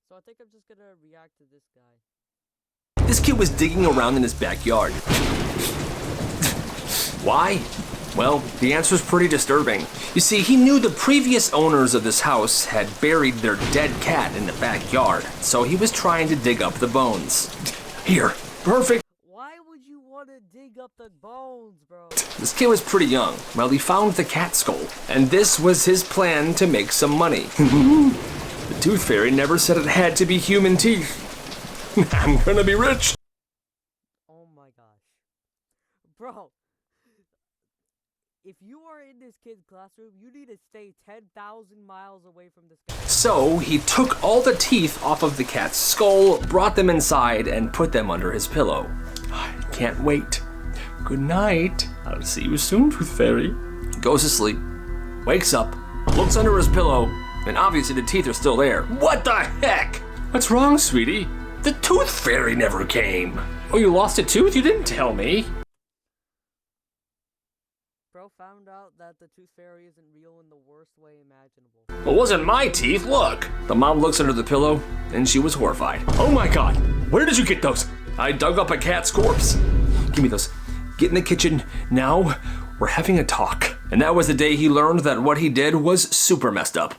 So I think I'm just gonna react to this guy. This kid was digging around in his backyard. Why? Well, the answer is pretty disturbing. You see, he knew the previous owners of this house had buried their dead cat in the backyard, so he was trying to dig up the bones. Here, perfect. Why would you want to dig up the bones, bro? This kid was pretty young. Well, he found the cat skull, and this was his plan to make some money. The tooth fairy never said it had to be human teeth. I'm gonna be rich. Oh my gosh. Bro. If you are in this kid's classroom, you need to stay 10,000 miles away from this guy. So he took all the teeth off of the cat's skull, brought them inside, and put them under his pillow. I can't wait. Good night. I'll see you soon, Tooth Fairy. Goes to sleep, wakes up, looks under his pillow, and obviously the teeth are still there. What the heck? What's wrong, sweetie? The Tooth Fairy never came. Oh, you lost a tooth? You didn't tell me. Bro found out that the tooth fairy isn't real in the worst way imaginable. It wasn't my teeth, look. The mom looks under the pillow, and she was horrified. Oh my god, where did you get those? I dug up a cat's corpse. Give me those. Get in the kitchen now. We're having a talk. And that was the day he learned that what he did was super messed up.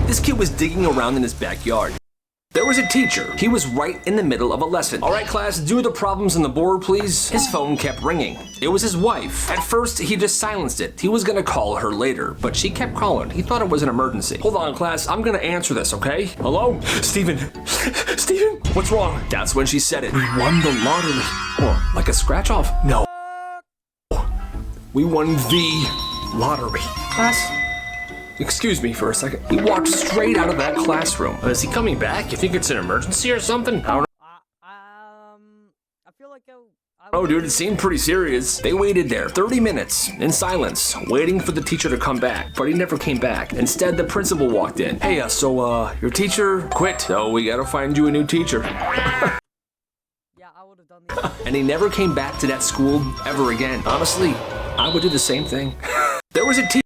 This kid was digging around in his backyard. There was a teacher. He was right in the middle of a lesson. All right, class, do the problems on the board, please. His phone kept ringing. It was his wife. At first, he just silenced it. He was gonna call her later, but she kept calling. He thought it was an emergency. Hold on, class, I'm gonna answer this, okay? Hello? Steven? Steven? What's wrong? That's when she said it. We won the lottery. Oh, like a scratch off? No. We won the lottery. Class? Excuse me for a second. He walked straight out of that classroom. Is he coming back? You think it's an emergency or something? I don't know. I feel like Oh, dude, it seemed pretty serious. They waited there 30 minutes in silence, waiting for the teacher to come back, but he never came back. Instead, the principal walked in. Hey, your teacher quit, so we gotta find you a new teacher. Yeah, I would have done the And he never came back to that school ever again. Honestly, I would do the same thing. There was a teacher.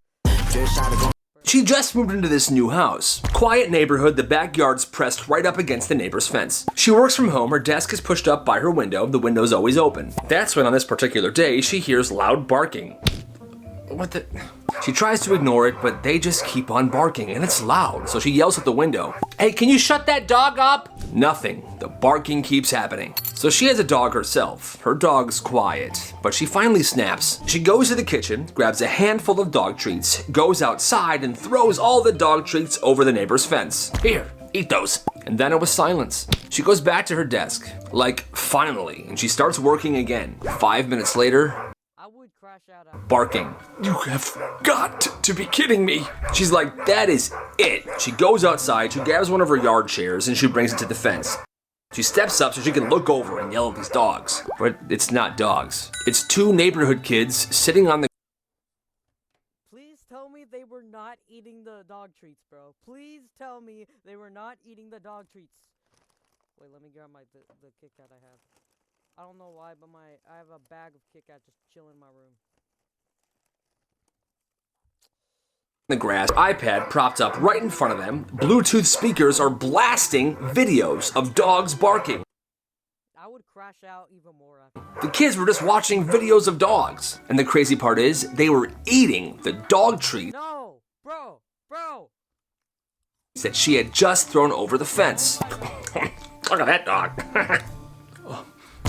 She just moved into this new house. Quiet neighborhood, the backyard's pressed right up against the neighbor's fence. She works from home, her desk is pushed up by her window, the window's always open. That's when on this particular day, she hears loud barking. What the? She tries to ignore it, but they just keep on barking, and it's loud, so she yells at the window. Hey, can you shut that dog up? Nothing. The barking keeps happening. So she has a dog herself. Her dog's quiet, but she finally snaps. She goes to the kitchen, grabs a handful of dog treats, goes outside, and throws all the dog treats over the neighbor's fence. Here, eat those. And then it was silence. She goes back to her desk, like, finally, and she starts working again. 5 minutes later, I would crash out. barking. You have got to be kidding me. She's like, that is it. She goes outside, she grabs one of her yard chairs, and she brings it to the fence. She steps up so she can look over and yell at these dogs. But it's not dogs. It's two neighborhood kids sitting on the... Please tell me they were not eating the dog treats, bro. Please tell me they were not eating the dog treats. Wait, let me grab the Kit Kat I have. I don't know why, but I have a bag of Kit Kat just chilling in my room. The grass, iPad propped up right in front of them. Bluetooth speakers are blasting videos of dogs barking. I would crash out even more after. The kids were just watching videos of dogs. And the crazy part is, they were eating the dog treat No, bro. that she had just thrown over the fence. Look at that dog.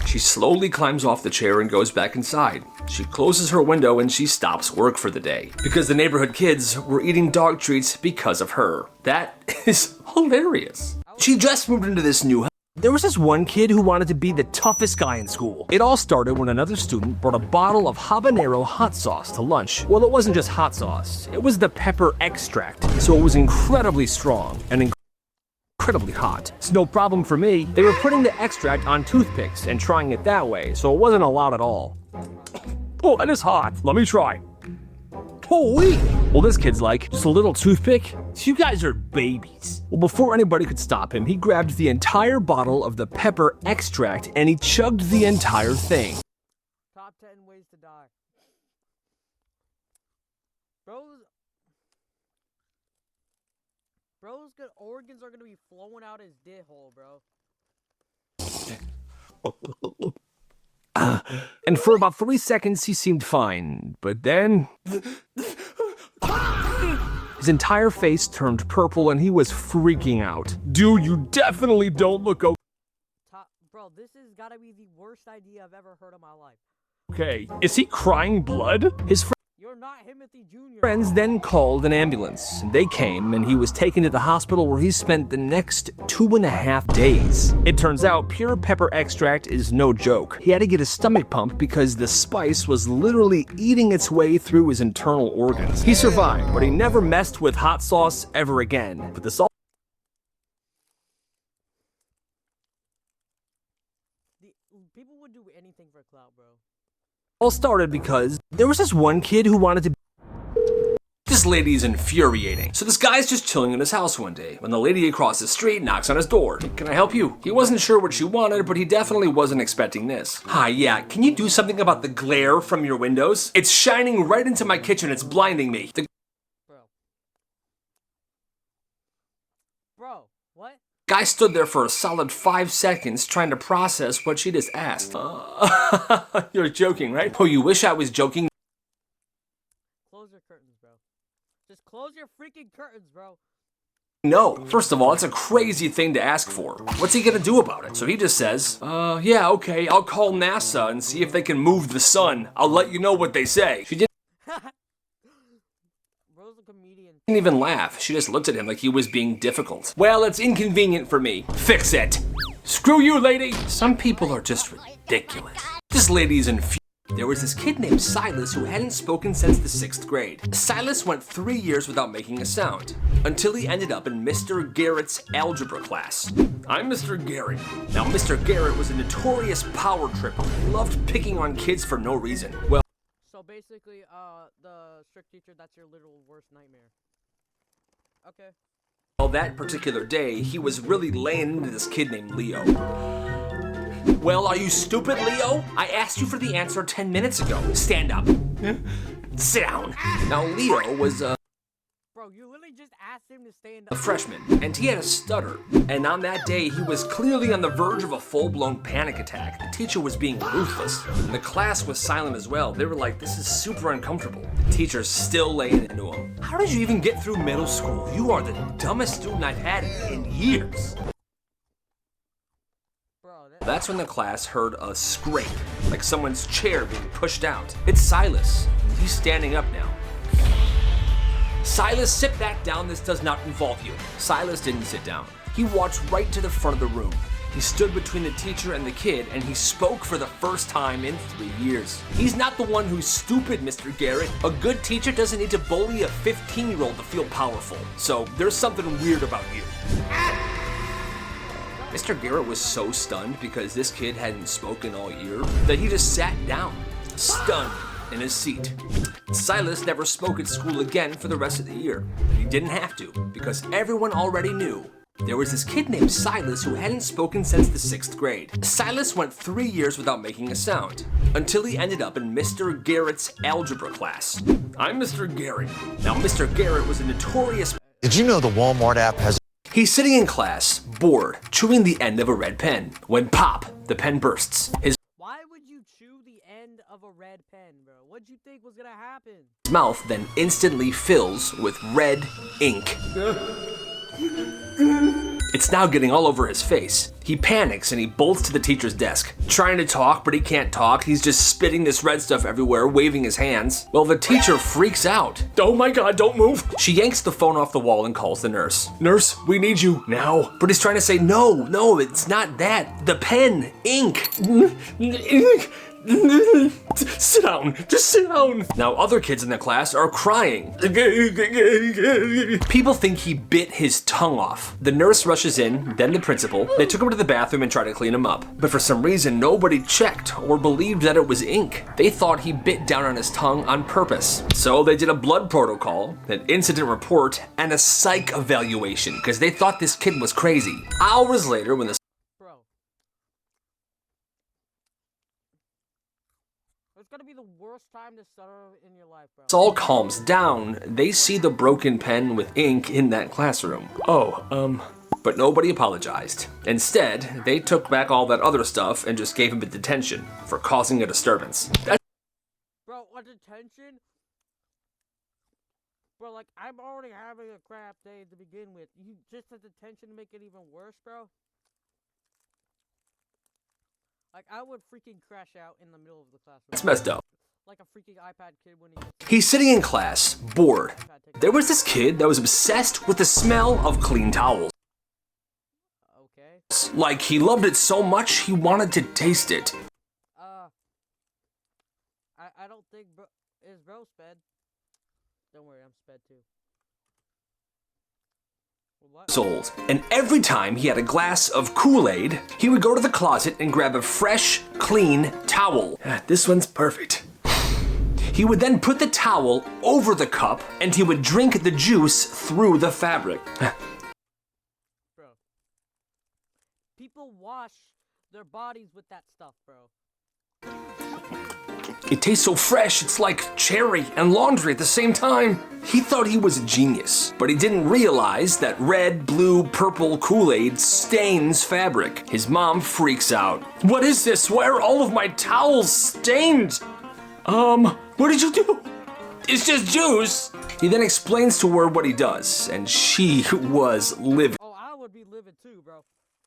She slowly climbs off the chair and goes back inside. She closes her window and she stops work for the day. Because the neighborhood kids were eating dog treats because of her. That is hilarious. She just moved into this new house. There was this one kid who wanted to be the toughest guy in school. It all started when another student brought a bottle of habanero hot sauce to lunch. Well, it wasn't just hot sauce. It was the pepper extract. So it was incredibly strong and incredibly hot. It's no problem for me. They were putting the extract on toothpicks and trying it that way, so it wasn't allowed at all. Oh, that is hot. Let me try. Holy! Well, this kid's like, just a little toothpick? You guys are babies. Well, before anybody could stop him, he grabbed the entire bottle of the pepper extract and he chugged the entire thing. Top 10 ways to die. Bros. Bro's good organs are gonna be flowing out his dick hole, bro. And for about 3 seconds, he seemed fine. But then... his entire face turned purple and he was freaking out. Dude, you definitely don't look Bro, this has gotta be the worst idea I've ever heard in my life. okay. Is he crying blood? His You're not Timothy Jr. friends then called an ambulance. They came and he was taken to the hospital where he spent the next 2.5 days. It turns out pure pepper extract is no joke. He had to get his stomach pumped because the spice was literally eating its way through his internal organs. He survived, but he never messed with hot sauce ever again. But this all People would do anything for clout, bro. started because there was this one kid who wanted to... This lady is infuriating. So this guy's just chilling in his house one day when the lady across the street knocks on his door. Can I help you? He wasn't sure what she wanted, but he definitely wasn't expecting this. Hi, yeah, can you do something about the glare from your windows? It's shining right into my kitchen, it's blinding me. Bro, what? Guy stood there for a solid 5 seconds trying to process what she just asked. You're joking, right? Oh, you wish I was joking? Close your curtains, bro. Just close your freaking curtains, bro. No. First of all, it's a crazy thing to ask for. What's he gonna do about it? So he just says, yeah, okay, I'll call NASA and see if they can move the sun. I'll let you know what they say. She didn't Bro's a comedian. even laugh. She just looked at him like he was being difficult. Well, it's inconvenient for me. Fix it. Screw you, lady. Some people are just ridiculous. This lady's infuriated. There was this kid named Silas who hadn't spoken since the 6th grade. Silas went 3 years without making a sound, until he ended up in Mr. Garrett's algebra class. I'm Mr. Garrett. Now, Mr. Garrett was a notorious power tripper who loved picking on kids for no reason. Well, So basically, the strict teacher, that's your literal worst nightmare. Okay. well, that particular day, he was really laying into this kid named Leo. Well, are you stupid, Leo? I asked you for the answer 10 minutes ago. Stand up. Sit down. Now, Leo was, Bro, you literally just asked him to stand a up. freshman, and he had a stutter. And on that day, he was clearly on the verge of a full-blown panic attack. The teacher was being ruthless. And the class was silent as well. They were like, this is super uncomfortable. The teacher's still laying into him. How did you even get through middle school? You are the dumbest student I've had in years. That's when the class heard a scrape, like someone's chair being pushed out. It's Silas. He's standing up now. Silas, sit back down. This does not involve you. Silas didn't sit down. He walked right to the front of the room. He stood between the teacher and the kid, and he spoke for the first time in 3 years. He's not the one who's stupid, Mr. Garrett. A good teacher doesn't need to bully a 15-year-old to feel powerful. So there's something weird about you. Mr. Garrett was so stunned because this kid hadn't spoken all year that he just sat down, stunned in his seat. Silas never spoke at school again for the rest of the year. He didn't have to, because everyone already knew. There was this kid named Silas who hadn't spoken since the 6th grade. Silas went 3 years without making a sound, until he ended up in Mr. Garrett's algebra class. I'm Mr. Garrett. Now, Mr. Garrett was a notorious... Did you know the Walmart app has... He's sitting in class, bored, chewing the end of a red pen, when pop, the pen bursts. His Why would you chew the end of a red pen, bro? What'd you think was gonna happen? mouth then instantly fills with red ink. It's now getting all over his face. He panics and he bolts to the teacher's desk. Trying to talk, but he can't talk. He's just spitting this red stuff everywhere, waving his hands. Well, the teacher freaks out. Oh my God, don't move. She yanks the phone off the wall and calls the nurse. Nurse, we need you now. But he's trying to say, no, it's not that. The pen, ink. Sit down, just sit down. Now other kids in the class are crying. People think he bit his tongue off. The nurse rushes in, then the principal. They took him to the bathroom and tried to clean him up. But for some reason, nobody checked or believed that it was ink. They thought he bit down on his tongue on purpose. So they did a blood protocol, an incident report, and a psych evaluation because they thought this kid was crazy. Hours later, when the That's gonna be the worst time to stutter in your life, bro. It all calms down, they see the broken pen with ink in that classroom. But nobody apologized. Instead, they took back all that other stuff and just gave him a detention for causing a disturbance. Bro, a detention? Bro, like, I'm already having a crap day to begin with. You just a detention to make it even worse, bro? Like, I would freaking crash out in the middle of the classroom. It's messed up. Like a freaking iPad kid when he gets He's sitting in class, bored. There was this kid that was obsessed with the smell of clean towels. Okay. Like, he loved it so much, he wanted to taste it. I don't think is bro sped? Don't worry, I'm sped too. What? Old. And every time he had a glass of Kool-Aid, he would go to the closet and grab a fresh, clean towel. This one's perfect. He would then put the towel over the cup and he would drink the juice through the fabric. Bro. People wash their bodies with that stuff, bro. It tastes so fresh, it's like cherry and laundry at the same time. He thought he was a genius, but he didn't realize that red, blue, purple Kool-Aid stains fabric. His mom freaks out. What is this? Why are all of my towels stained? What did you do? It's just juice. He then explains to her what he does, and she was livid. Oh, I would be livid too, bro.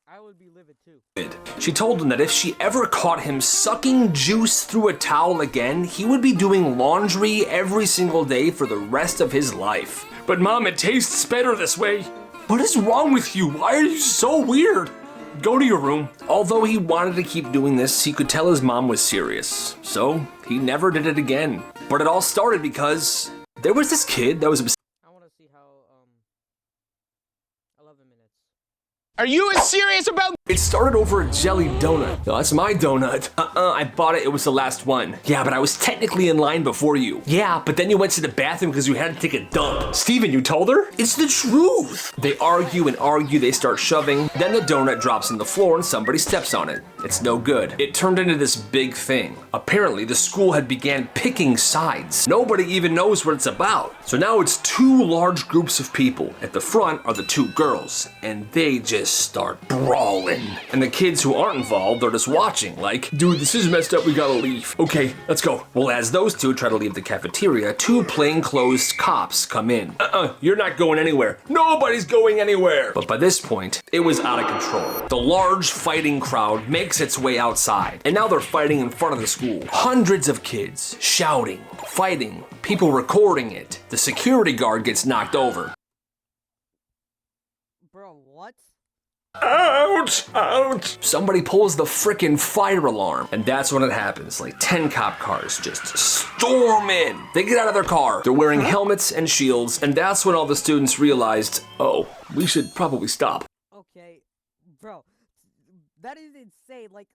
I would be livid too. She told him that if she ever caught him sucking juice through a towel again, he would be doing laundry every single day for the rest of his life. But Mom, it tastes better this way. What is wrong with you? Why are you so weird? Go to your room. Although he wanted to keep doing this, he could tell his mom was serious. So he never did it again. But it all started because there was this kid that was obsessed. I want to see how 11 minutes. Are you as serious about? It started over a jelly donut. No, that's my donut. I bought it. It was the last one. Yeah, but I was technically in line before you. Yeah, but then you went to the bathroom because you had to take a dump. Steven, you told her? It's the truth. They argue and argue. They start shoving. Then the donut drops on the floor and somebody steps on it. It's no good. It turned into this big thing. Apparently, the school had began picking sides. Nobody even knows what it's about. So now it's two large groups of people. At the front are the two girls, and they just start brawling. And the kids who aren't involved are just watching, like, dude, this is messed up, we gotta leave. Okay, let's go. Well, as those two try to leave the cafeteria, two plainclothes cops come in. You're not going anywhere. Nobody's going anywhere. But by this point, it was out of control. The large fighting crowd makes its way outside, and now they're fighting in front of the school. Hundreds of kids shouting, fighting, people recording it. The security guard gets knocked over. Bro, what? Ouch! Ouch! Somebody pulls the frickin' fire alarm, and that's when it happens. Like 10 cop cars just storm in. They get out of their car. They're wearing helmets and shields, and that's when all the students realized, oh, we should probably stop. Okay, bro, that is insane. Like,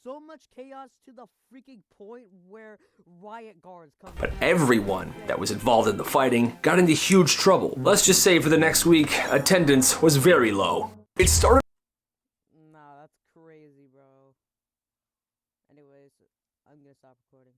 so much chaos to the freaking point where riot guards come. But everyone that was involved in the fighting got into huge trouble. Let's just say for the next week, attendance was very low. It started. Nah, that's crazy, bro. Anyways, I'm gonna stop recording.